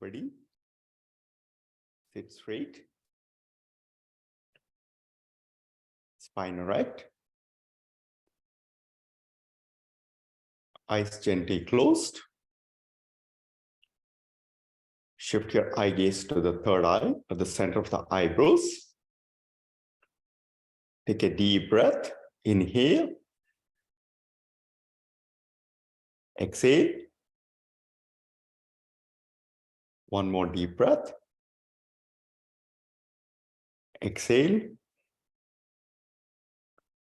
Ready? Sit straight. Spine erect. Eyes gently closed. Shift your eye gaze to the third eye, at the center of the eyebrows. Take a deep breath. Inhale. Exhale. One more deep breath. Exhale.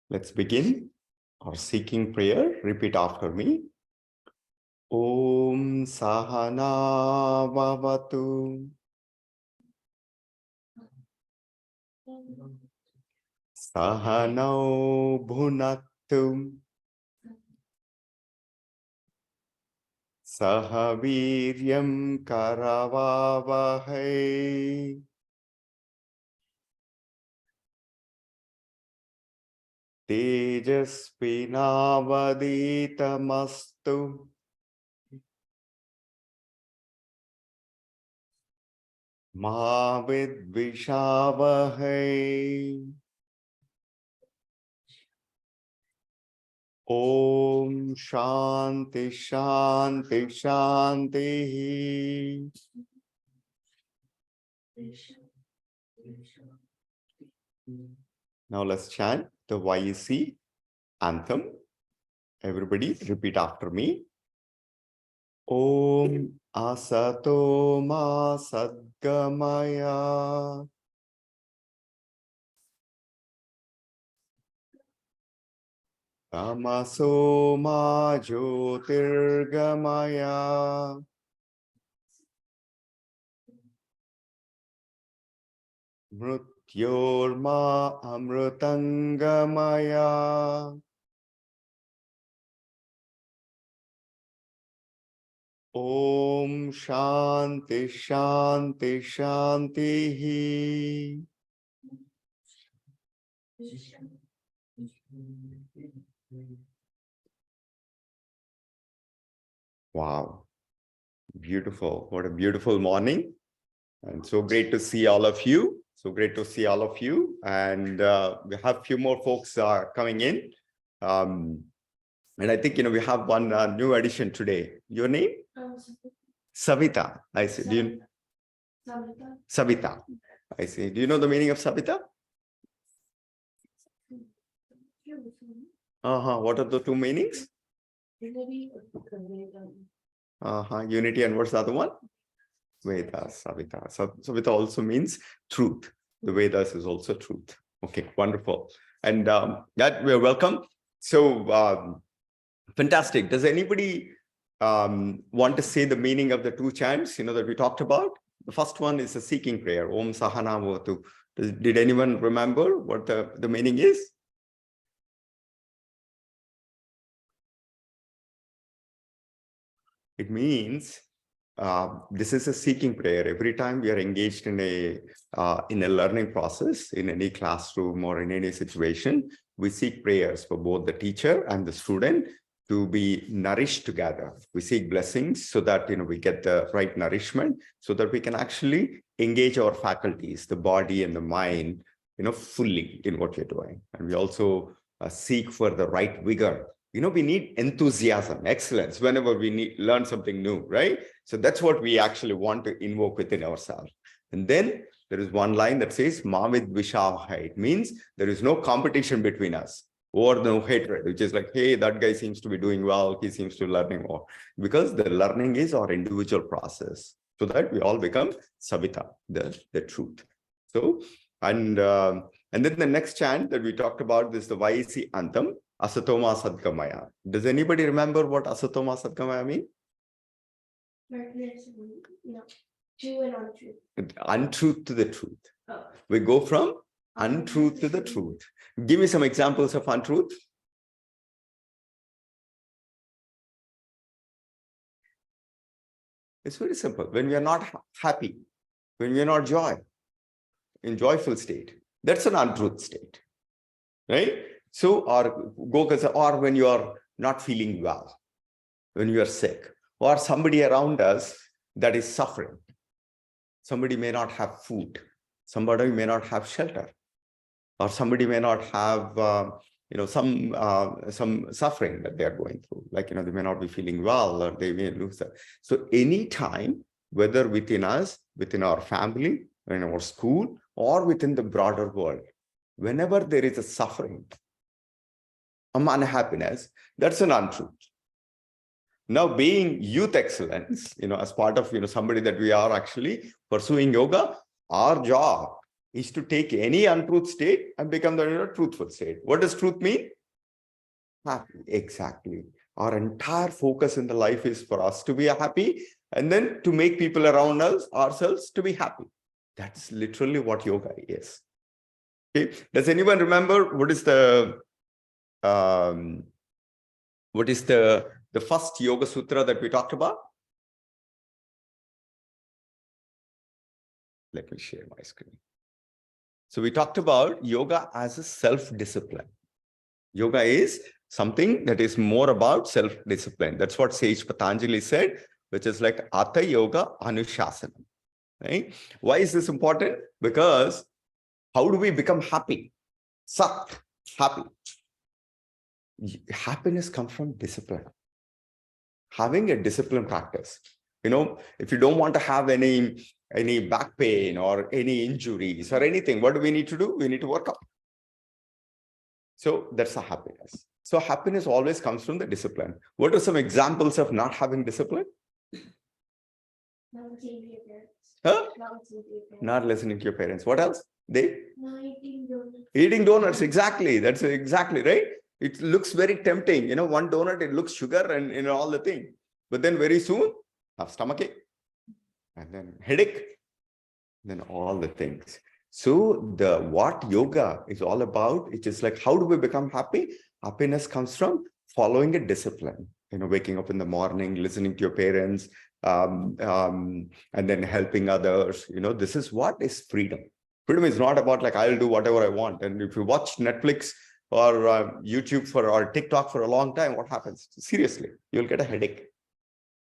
Let's begin our seeking prayer. Repeat after me. Om Sahana Vavatu. Sahanau Bhunaktu. Sahaviryam Karavavahai. Tejaspinavaditamastu. Ma vidvishavahai. Om Shanti Shanti Shanti. Now let's chant the YEC anthem. Everybody repeat after me. Om Asato Ma Sadgamaya. Tamaso Ma Jyotirgamaya. Mrityorma Amrutangamaya. Om Shanti Shanti Shanti. Wow, beautiful. What a beautiful morning. And so great to see all of you. So great to see all of you. And we have a few more folks coming in. And I think, we have one new addition today. Your name? Savita. I see. Do you... Savita. I see. Do you know the meaning of Savita? What are the two meanings? Unity and what's the other one? Vedas, Savita. Savita also means truth. The Vedas is also truth. Okay, wonderful. And that we're welcome. So fantastic. Does anybody want to say the meaning of the two chants, that we talked about? The first one is a seeking prayer. Om Sahana Vavatu. Did anyone remember what the meaning is? It means this is a seeking prayer. Every time we are engaged in a learning process, in any classroom or in any situation, we seek prayers for both the teacher and the student to be nourished together. We seek blessings so that we get the right nourishment, so that we can actually engage our faculties, the body and the mind, fully in what we're doing. And we also seek for the right vigor. We need enthusiasm, excellence, whenever we learn something new, right? So that's what we actually want to invoke within ourselves. And then there is one line that says, Mavid Vishavahai. It means there is no competition between us, or no hatred, which is like, hey, that guy seems to be doing well, he seems to be learning more. Because the learning is our individual process, so that we all become Savita, the truth. So, and then the next chant that we talked about is the YEC anthem. Asatoma Sadgamaya. Does anybody remember what Asatoma Sadgamaya mean? No. True and untruth. Untruth to the truth. Oh. We go from untruth to the truth. Give me some examples of untruth. It's very simple. When we are not happy, when we are not in joyful state, that's an untruth state, right? So, or when you are not feeling well, when you are sick, or somebody around us that is suffering, Somebody may not have food. Somebody may not have shelter. Or somebody may not have, some suffering that they are going through. Like, they may not be feeling well, or they may lose that. So anytime, whether within us, within our family, in our school, or within the broader world, whenever there is a suffering, unhappiness, that's an untruth. Now, being youth excellence, as part of, somebody that we are actually pursuing yoga, our job is to take any untruth state and become the truthful state. What does truth mean? Happy. Exactly. Our entire focus in the life is for us to be happy, and then to make people around us, ourselves, to be happy. That's literally what yoga is. Okay. Does anyone remember what is the first yoga sutra that we talked about? Let me share my screen. So we talked about yoga as a self-discipline. Yoga is something that is more about self-discipline. That's what Sage Patanjali said, which is like Atha Yoga Anushasana. Right? Why is this important? Because how do we become happy? Sat, happy. Happiness comes from discipline. Having a discipline practice. If you don't want to have any back pain or any injuries or anything, what do we need to do? We need to work out. So that's a happiness. So happiness always comes from the discipline. What are some examples of not having discipline? Not listening to your parents. Huh? Not listening to your parents. Not listening to your parents. What else? No, eating donuts. Eating donuts. Exactly. That's exactly right. It looks very tempting. One donut, it looks sugar and all the thing. But then very soon, have stomachache, and then headache, then all the things. So what yoga is all about, it is like, how do we become happy? Happiness comes from following a discipline, waking up in the morning, listening to your parents, and then helping others. This is what is freedom. Freedom is not about like, I'll do whatever I want. And if you watch Netflix or YouTube or TikTok for a long time, what happens? Seriously, you'll get a headache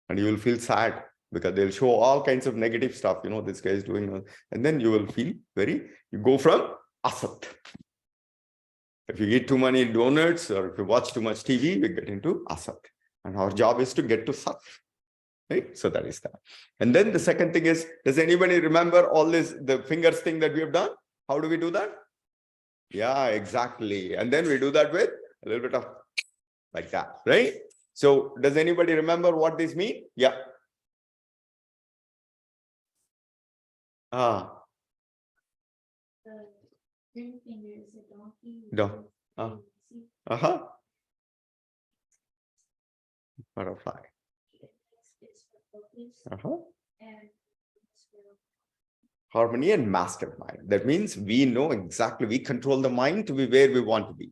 and you will feel sad because they'll show all kinds of negative stuff. This guy is doing, and then you will feel you go from asat. If you eat too many donuts or if you watch too much TV, we get into asat. And our job is to get to sat. Right? So that is that. And then the second thing is, does anybody remember all the fingers thing that we have done? How do we do that? Yeah, exactly. And then we do that with a little bit of like that, right? So does anybody remember what this means? Yeah. The ring finger is a donkey. Butterfly. It's for focus. And Harmony and mastermind. That means we know exactly, we control the mind to be where we want to be.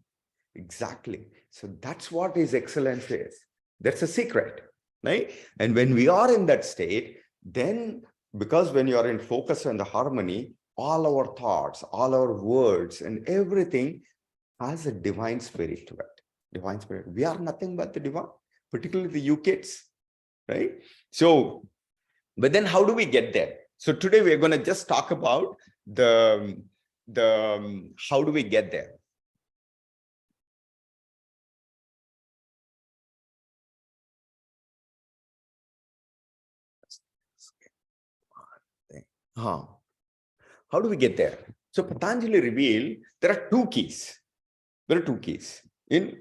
Exactly. So that's what is excellence is. That's a secret, right? And when we are in that state, then because when you are in focus and the harmony, all our thoughts, all our words and everything has a divine spirit to it. Divine spirit. We are nothing but the divine, particularly the you kids, right? So, but then how do we get there? So today we're going to just talk about the how do we get there? How do we get there? So Patanjali revealed there are two keys. There are two keys.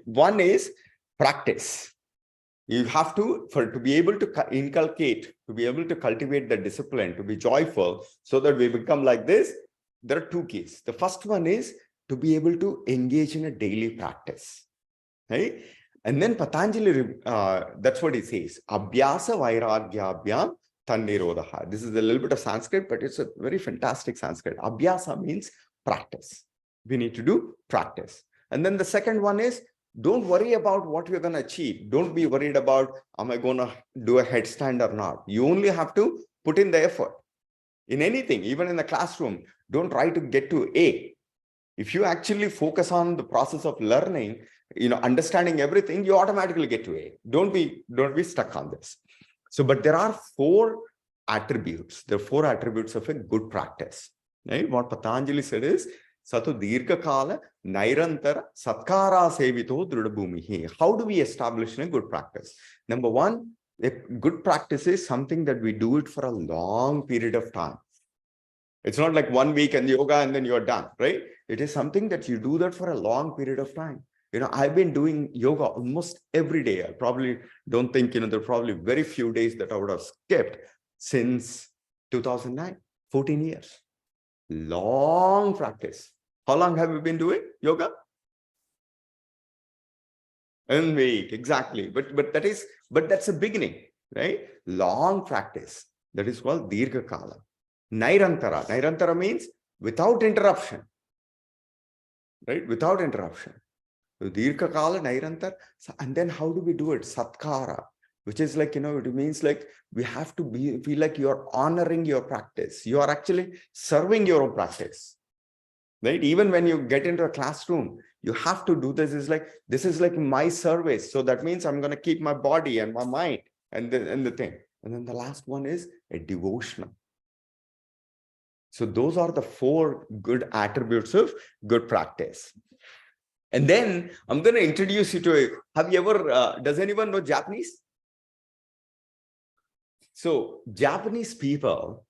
One is practice. You have to be able to inculcate, to be able to cultivate the discipline, to be joyful, so that we become like this. There are two keys. The first one is to be able to engage in a daily practice, right? And then Patanjali, that's what he says, abhyasa vairagyabhyam tannirodha. This is a little bit of Sanskrit, but it's a very fantastic Sanskrit. Abhyasa means practice. We need to do practice. And then the second one is, don't worry about what you're going to achieve. Don't be worried about, am I going to do a headstand or not? You only have to put in the effort. In anything, even in the classroom, don't try to get to A. If you actually focus on the process of learning, understanding everything, you automatically get to A. Don't be stuck on this. So, but there are 4 attributes. There are 4 attributes of a good practice. Right? What Patanjali said is, Satu Dirgha Kala Nairantara Satkara Sevito Drudabhumihi. How do we establish a good practice? Number 1, a good practice is something that we do it for a long period of time. It's not like 1 week and yoga and then you're done, right? It is something that you do that for a long period of time. I've been doing yoga almost every day. I probably don't think, there are probably very few days that I would have skipped since 2009, 14 years. Long practice. How long have you been doing yoga? 1 week, exactly. But that's a beginning, right? Long practice. That is called Dirgha Kala. Nairantara. Nairantara means without interruption. Right? Without interruption. So Dirgha Kala, Nairantar. And then how do we do it? Satkara, which is like, it means like we have to feel like you're honoring your practice. You are actually serving your own practice. Right? Even when you get into a classroom, you have to do this. This is like my service. So that means I'm going to keep my body and my mind and the thing. And then the last one is a devotional. So those are the 4 good attributes of good practice. And then I'm going to introduce you to have you ever, does anyone know Japanese? So Japanese people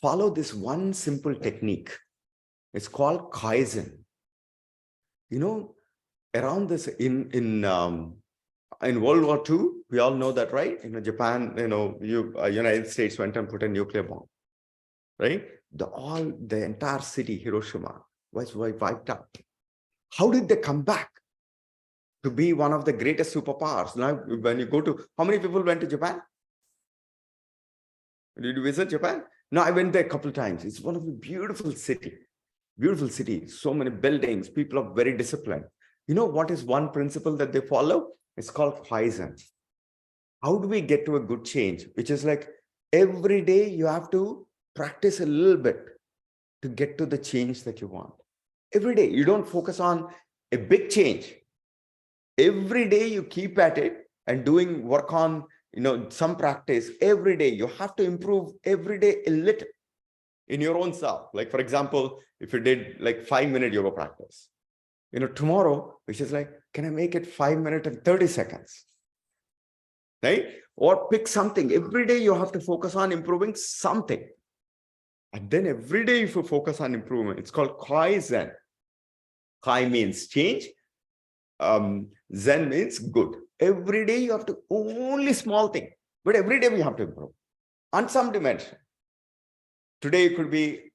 follow this one simple technique. It's called Kaizen. Around this in World War II, we all know that, right? Japan, United States went and put a nuclear bomb, right? The entire city, Hiroshima, was wiped out. How did they come back to be one of the greatest superpowers? Now, when you go to, how many people went to Japan? Did you visit Japan? No, I went there a couple of times. It's one of the beautiful city. Beautiful city. So many buildings. People are very disciplined. What is one principle that they follow? It's called Kaizen. How do we get to a good change? Which is like every day you have to practice a little bit to get to the change that you want. Every day, you don't focus on a big change. Every day you keep at it and work on, some practice. Every day you have to improve every day a little in your own self. Like, for example, if you did like 5-minute yoga practice, tomorrow, which is like, can I make it 5 minutes and 30 seconds? Right? Or pick something. Every day you have to focus on improving something. And then every day if you focus on improvement, it's called Kaizen. Kai means change. Zen means good. Every day you have to, only small thing, but every day we have to improve on some dimension. Today it could be,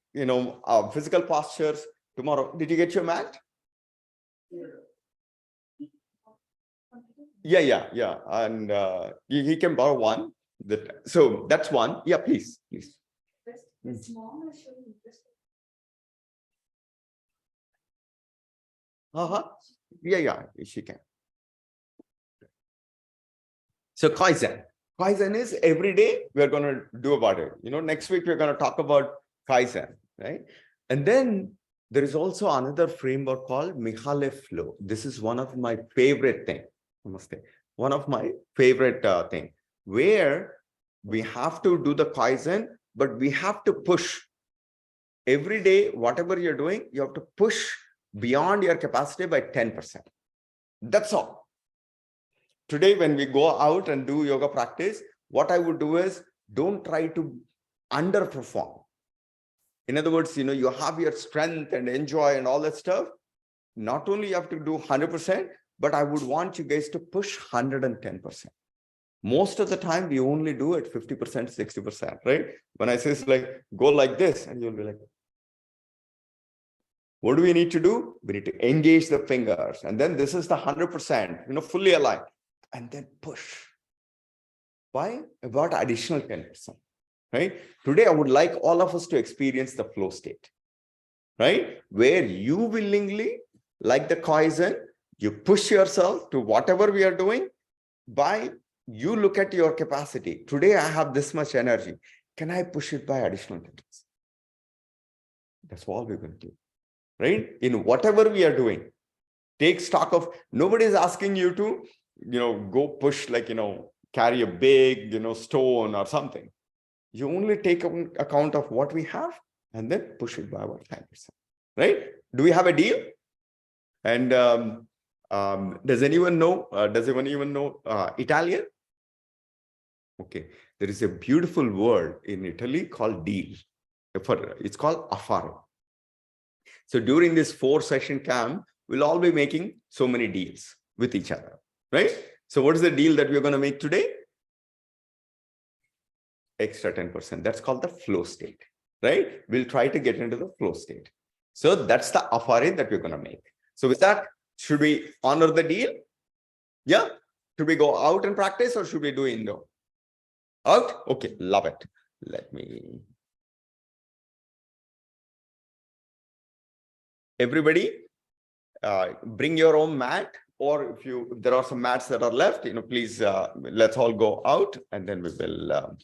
physical postures. Tomorrow, did you get your mat? Yeah. And he can borrow one. So that's one. Yeah, please. Yeah, she can. So Kaizen. Kaizen is every day we're going to do about it. Next week we're going to talk about Kaizen, right? And then there is also another framework called Mihalay Flow. This is one of my favorite thing. One of my favorite thing, where we have to do the Kaizen, but we have to push every day. Whatever you're doing, you have to push beyond your capacity by 10%. That's all. Today, when we go out and do yoga practice, what I would do is don't try to underperform. In other words, you have your strength and enjoy and all that stuff. Not only you have to do 100%, but I would want you guys to push 110%. Most of the time, we only do it 50%, 60%, right? When I say it's like, go like this, and you'll be like, what do we need to do? We need to engage the fingers. And then this is the 100%, fully aligned. And then push. Why? About additional 10%, right? Today, I would like all of us to experience the flow state, right? Where you willingly, like the Kaizen, you push yourself to whatever we are doing by you look at your capacity. Today, I have this much energy. Can I push it by additional 10%? That's all we're going to do, right? In whatever we are doing, take stock of, nobody is asking you to, go push like, carry a big, stone or something. You only take account of what we have and then push it by about 5%. Right? Do we have a deal? And does anyone know? Does anyone even know Italian? Okay, there is a beautiful word in Italy called deal. It's called affare. So during this 4-session camp, we'll all be making so many deals with each other, right? So what is the deal that we're going to make today? Extra 10%. That's called the flow state, right? We'll try to get into the flow state. So that's the affare that we're going to make. So with that, should we honor the deal? Yeah. Should we go out and practice or should we do indoor? Out? Okay, love it. Let me. Everybody, bring your own mat, or if there are some mats that are left, please let's all go out and then we will